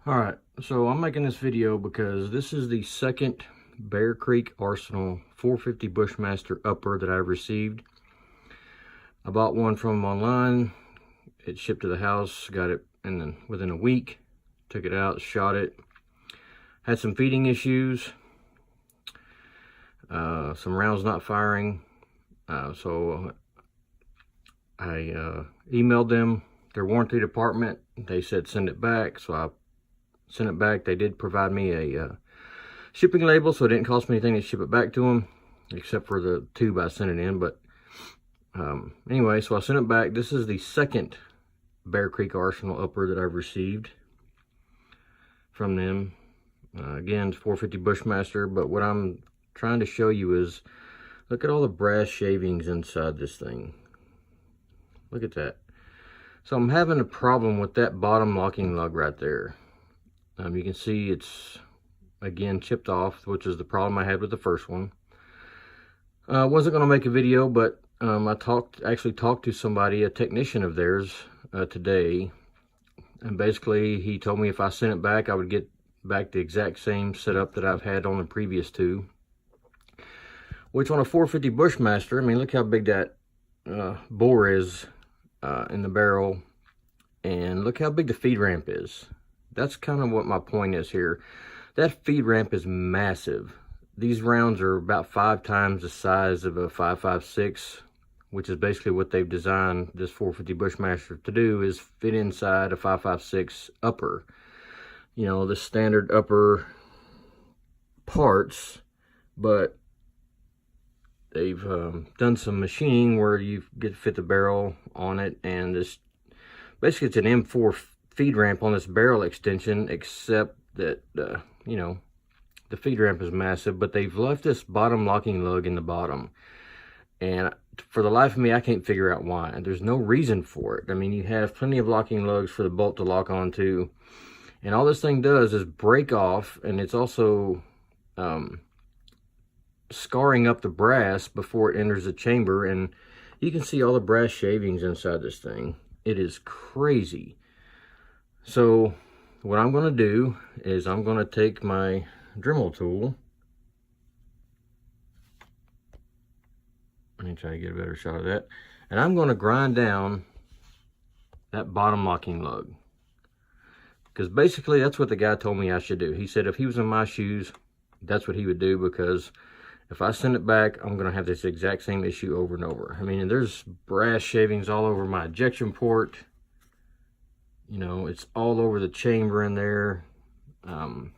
All right, so I'm making this video because this is the second Bear Creek Arsenal 450 Bushmaster upper that I've received. I bought one from them online. It shipped to the house, got it within a week, took it out, shot it. Had some feeding issues, some rounds not firing. So I emailed them, their warranty department. They said send it back, so I sent it back. They did provide me a shipping label, so it didn't cost me anything to ship it back to them, except for the tube I sent it in. But anyway, so I sent it back. This is the second Bear Creek Arsenal upper that I've received from them. Again, it's 450 Bushmaster, but what I'm trying to show you is, look at all the brass shavings inside this thing. Look at that. So I'm having a problem with that bottom locking lug right there. You can see it's, again, chipped off, which is the problem I had with the first one. I wasn't going to make a video, but I actually talked to somebody, a technician of theirs, today. And basically, he told me if I sent it back, I would get back the exact same setup that I've had on the previous two. Which on a 450 Bushmaster, I mean, look how big that bore is in the barrel. And look how big the feed ramp is. That's kind of what my point is here. That feed ramp is massive. These rounds are about 5 times the size of a 5.56, which is basically what they've designed this 450 Bushmaster to do, is fit inside a 5.56 upper. You know, the standard upper parts, but they've done some machining where you get to fit the barrel on it, and this basically it's an M4 feed ramp on this barrel extension, except that you know, the feed ramp is massive, but they've left this bottom locking lug in the bottom, and for the life of me I can't figure out why. There's no reason for it. I mean, you have plenty of locking lugs for the bolt to lock onto, and all this thing does is break off, and it's also scarring up the brass before it enters the chamber, and you can see all the brass shavings inside this thing. It is crazy. So what I'm going to do is I'm going to take my Dremel tool. Let me try to get a better shot of that. And I'm going to grind down that bottom locking lug. Because basically that's what the guy told me I should do. He said if he was in my shoes, that's what he would do, because if I send it back, I'm going to have this exact same issue over and over. I mean, there's brass shavings all over my ejection port. You know, it's all over the chamber in there. In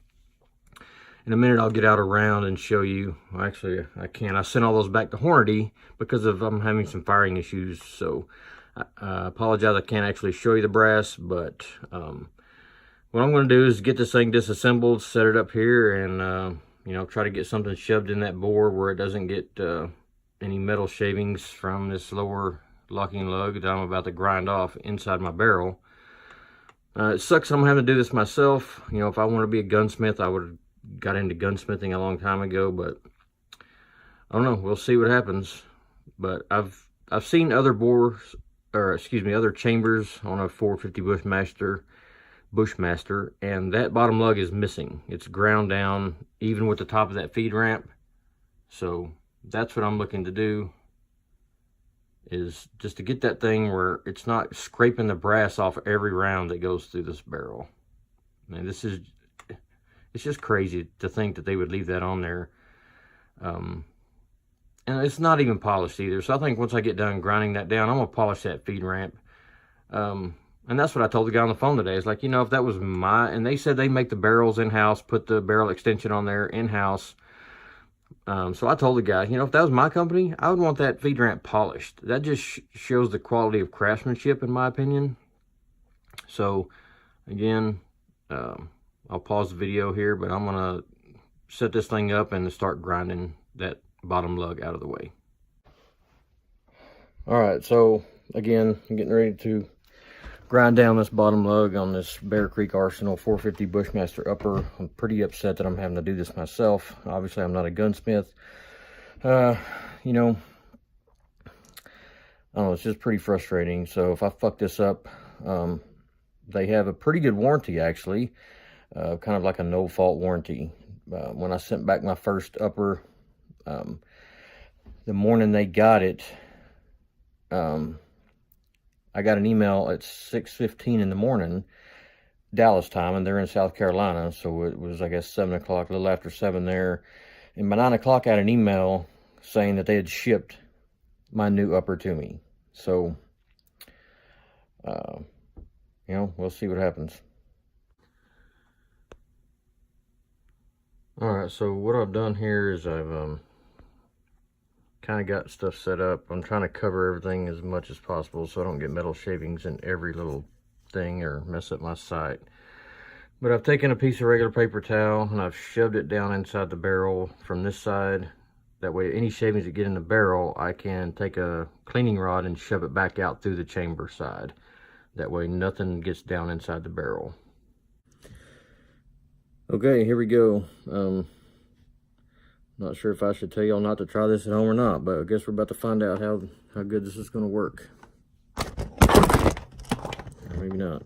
a minute, I'll get out a round and show you. Well, actually, I can't. I sent all those back to Hornady because I'm having some firing issues. So I apologize. I can't actually show you the brass, but what I'm going to do is get this thing disassembled, set it up here, and you know, try to get something shoved in that bore where it doesn't get any metal shavings from this lower locking lug that I'm about to grind off inside my barrel. It sucks I'm having to do this myself. You know, if I want to be a gunsmith, I would have got into gunsmithing a long time ago, but I don't know. We'll see what happens. But I've seen other bores, or excuse me, other chambers on a 450 Bushmaster, and that bottom lug is missing. It's ground down, even with the top of that feed ramp. So that's what I'm looking to do, is just to get that thing where it's not scraping the brass off every round that goes through this barrel. I mean, it's just crazy to think that they would leave that on there. And it's not even polished either. So I think once I get done grinding that down, I'm gonna polish that feed ramp. And that's what I told the guy on the phone today. It's like, you know, if that was and they said they make the barrels in-house, put the barrel extension on there in-house. So I told the guy, you know, if that was my company, I would want that feed ramp polished. That just shows the quality of craftsmanship, in my opinion. So, again, I'll pause the video here, but I'm going to set this thing up and start grinding that bottom lug out of the way. All right, so, again, I'm getting ready to grind down this bottom lug on this Bear Creek Arsenal 450 Bushmaster upper. I'm pretty upset that I'm having to do this myself. Obviously, I'm not a gunsmith. You know, I don't know, it's just pretty frustrating. So if I fuck this up, they have a pretty good warranty, actually. kind of like a no fault warranty. When I sent back my first upper, the morning they got it, I got an email at 6:15 in the morning, Dallas time, and they're in South Carolina, so it was, I guess, 7 o'clock, a little after 7 there. And by 9 o'clock, I had an email saying that they had shipped my new upper to me. So, you know, we'll see what happens. All right, so what I've done here is I've kind of got stuff set up. I'm trying to cover everything as much as possible so I don't get metal shavings in every little thing or mess up my sight. But I've taken a piece of regular paper towel and I've shoved it down inside the barrel from this side. That way any shavings that get in the barrel, I can take a cleaning rod and shove it back out through the chamber side. That way nothing gets down inside the barrel. Okay, here we go. Not sure if I should tell y'all not to try this at home or not, but I guess we're about to find out how good this is going to work. Or maybe not.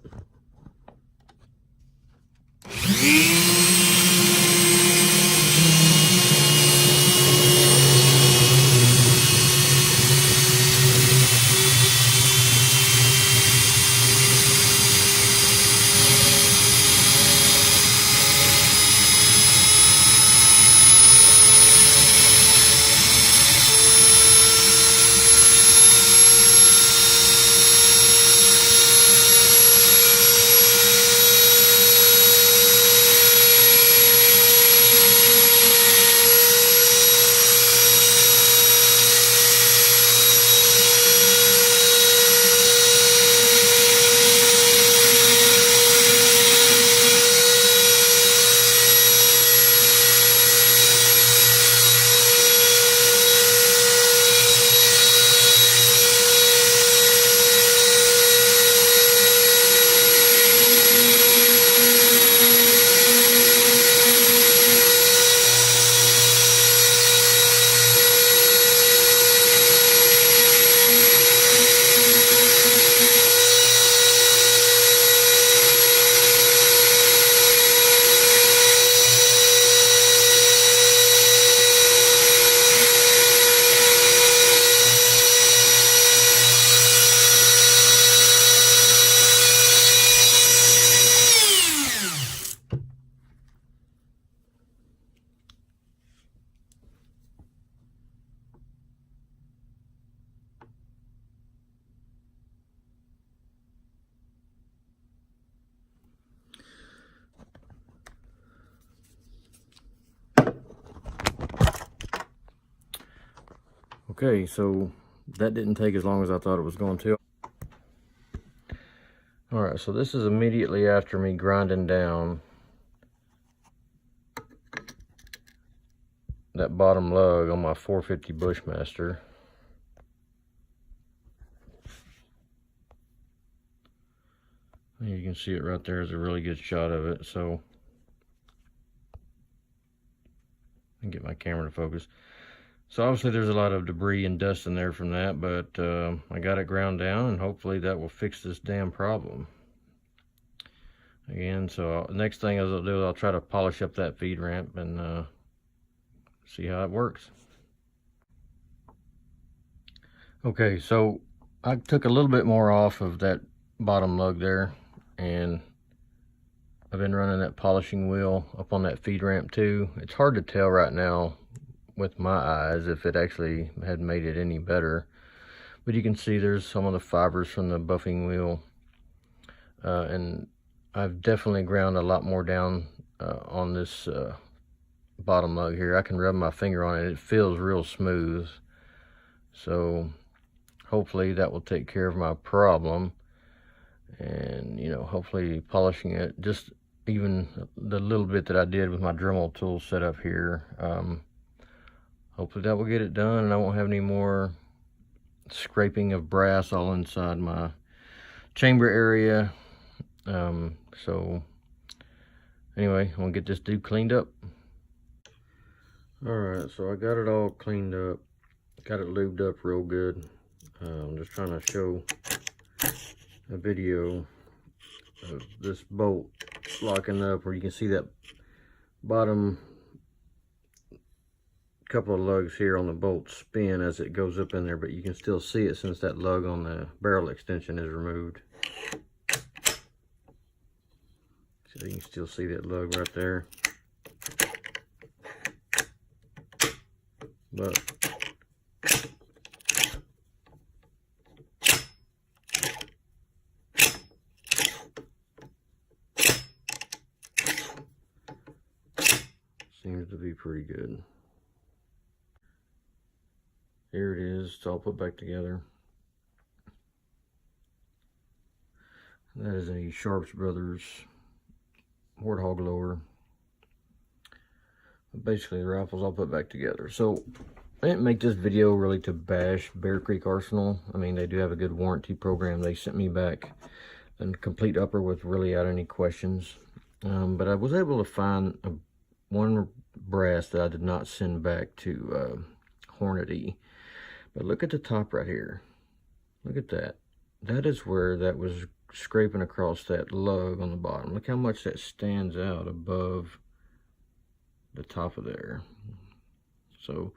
Okay, so that didn't take as long as I thought it was going to. All right, so this is immediately after me grinding down that bottom lug on my 450 Bushmaster. You can see it right there is a really good shot of it. So I can get my camera to focus. So obviously there's a lot of debris and dust in there from that, but I got it ground down and hopefully that will fix this damn problem. Again, so next thing I'll do, I'll try to polish up that feed ramp and see how it works. Okay, so I took a little bit more off of that bottom lug there, and I've been running that polishing wheel up on that feed ramp too. It's hard to tell right now with my eyes if it actually had made it any better, but you can see there's some of the fibers from the buffing wheel, and I've definitely ground a lot more down on this bottom lug here. I can rub my finger on it. It feels real smooth. So hopefully that will take care of my problem. And, you know, hopefully polishing it, just even the little bit that I did with my Dremel tool set up here, hopefully that will get it done and I won't have any more scraping of brass all inside my chamber area. So anyway, I'm gonna get this dude cleaned up. All right, so I got it all cleaned up, got it lubed up real good. I'm just trying to show a video of this bolt locking up, where you can see that bottom couple of lugs here on the bolt spin as it goes up in there, but you can still see it since that lug on the barrel extension is removed. So you can still see that lug right there. But seems to be pretty good. Here it is. It's all put back together. That is a Sharps Brothers Warthog lower. Basically, the rifle's all put back together. So I didn't make this video really to bash Bear Creek Arsenal. I mean, they do have a good warranty program. They sent me back a complete upper without any questions. But I was able to find one brass that I did not send back to Hornady. But look at the top right here. Look at that. That is where that was scraping across that lug on the bottom. Look how much that stands out above the top of there. So,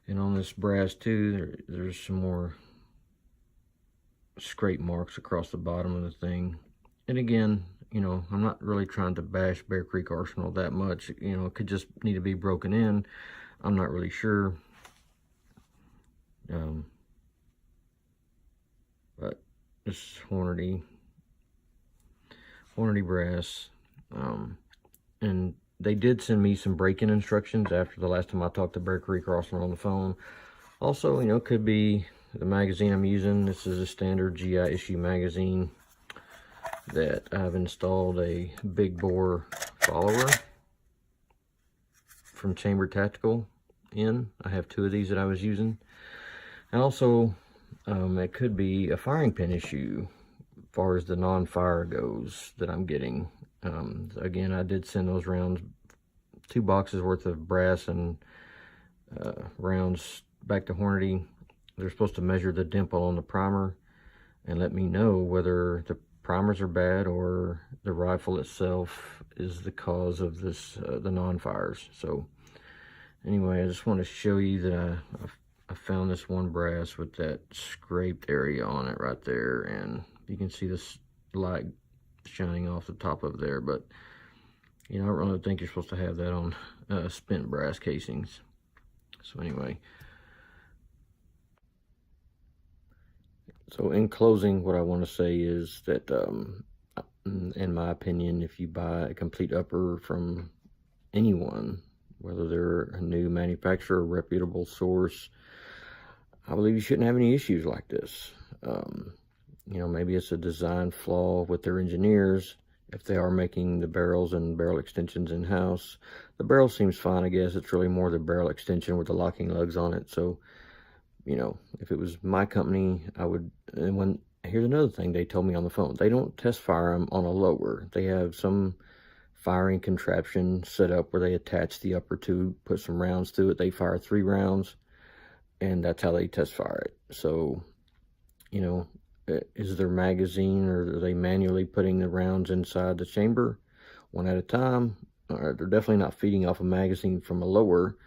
and on this brass too, there's some more scrape marks across the bottom of the thing. And again, you know, I'm not really trying to bash Bear Creek Arsenal that much. You know, it could just need to be broken in. I'm not really sure. But this is Hornady brass. And they did send me some break-in instructions after the last time I talked to Bear Creek Arsenal on the phone. Also, you know, could be the magazine I'm using. This is a standard GI issue magazine that I've installed a big bore follower from Chamber Tactical in. I have 2 of these that I was using. And also, it could be a firing pin issue as far as the non-fire goes that I'm getting. Again, I did send those rounds, 2 boxes worth of brass and rounds back to Hornady. They're supposed to measure the dimple on the primer and let me know whether the primers are bad or the rifle itself is the cause of this, the non-fires. So anyway, I just want to show you that I found this one brass with that scraped area on it right there, and you can see this light shining off the top of there. But you know, I don't really think you're supposed to have that on spent brass casings. So anyway, so in closing, what I want to say is that in my opinion, if you buy a complete upper from anyone, whether they're a new manufacturer or reputable source, I believe you shouldn't have any issues like this. You know, maybe it's a design flaw with their engineers. If they are making the barrels and barrel extensions in-house, the barrel seems fine, I guess. It's really more the barrel extension with the locking lugs on it. So, you know, if it was my company, I would, and here's another thing they told me on the phone. They don't test fire them on a lower. They have some firing contraption set up where they attach the upper tube, put some rounds through it. They fire 3 rounds, and that's how they test fire it. So, you know, is their magazine, or are they manually putting the rounds inside the chamber one at a time? They're definitely not feeding off a magazine from a lower.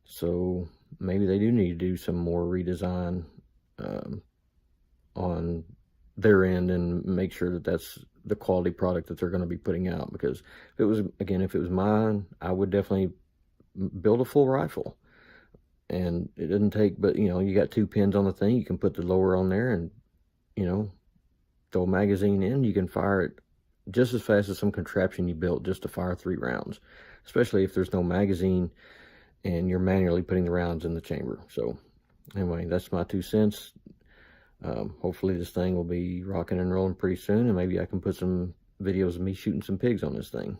So maybe they do need to do some more redesign on their end and make sure that that's the quality product that they're going to be putting out. Because if it was, again, if it was mine, I would definitely build a full rifle. And it doesn't take, but you know, you got 2 pins on the thing, you can put the lower on there and, you know, throw a magazine in, you can fire it just as fast as some contraption you built just to fire 3 rounds, especially if there's no magazine and you're manually putting the rounds in the chamber. So anyway, that's my 2 cents. Hopefully this thing will be rocking and rolling pretty soon, and maybe I can put some videos of me shooting some pigs on this thing.